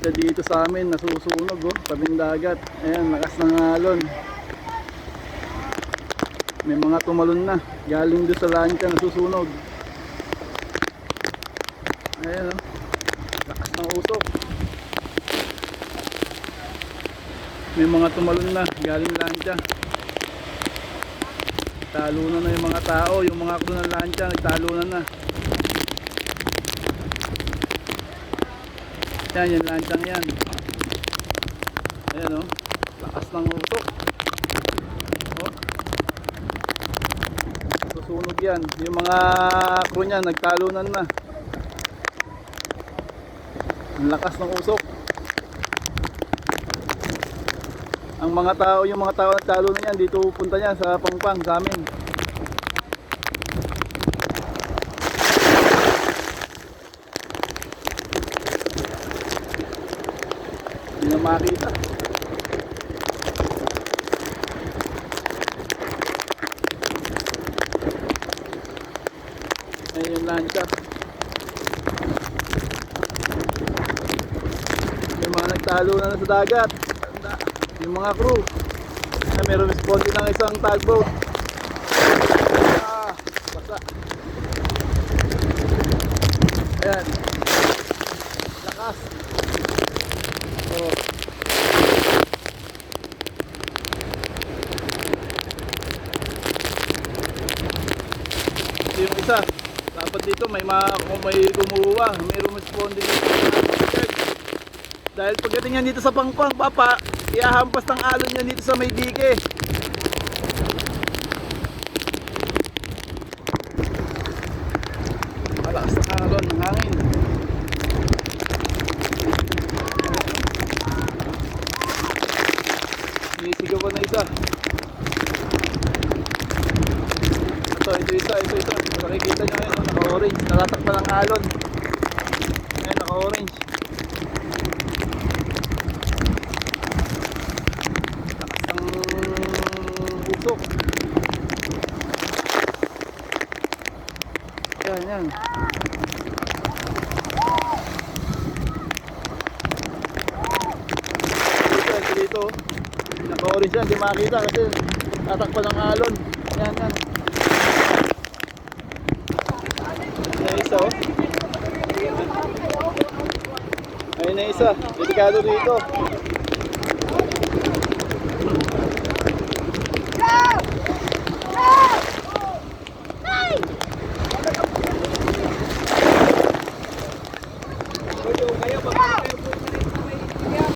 lancha dito sa amin nasusunog oh, tabing dagat. Ayan, lakas ng alon. May mga tumalon na galing doon sa lancha nasusunog. Ayan oh, lakas ng usok. May mga tumalon na galing lancha. Talunan na yung mga tao, yung mga crew ng lancha nagtalunan na. Yan, yung lanchang yan. Ayan o, lakas ng usok. Oh. Susunog yan. Yung mga crew niya nagtalunan na. Ang lakas ng usok. Ang mga tao, yung mga tao nagtalunan yan, dito pupunta yan sa Pangpang, sa amin. Hindi na makita. Ayun yung lancha. May mga nagtalunan na sa dagat. Yung mga crew na meron responde ng isang tugboat. Basa. Ayan, lakas. Oh. Ito yung isa. Dapat dito may kumuha, mayroong responde dahil pagdating yan dito sa Pangpang, papa, iahampas ng alon yan dito sa may dike. Malakas ng alon ng hangin. Sinisigaw pa na isa. Ito isa. Nakikita nyo ngayon, naka-orange. Natatakpan ng alon. Ngayon, naka-orange. Yan. Dito. Naka-orange yan, di makita kasi tatakpan ng alon. Yan. Yan isa oh. Ayun na isa. Delikado dito.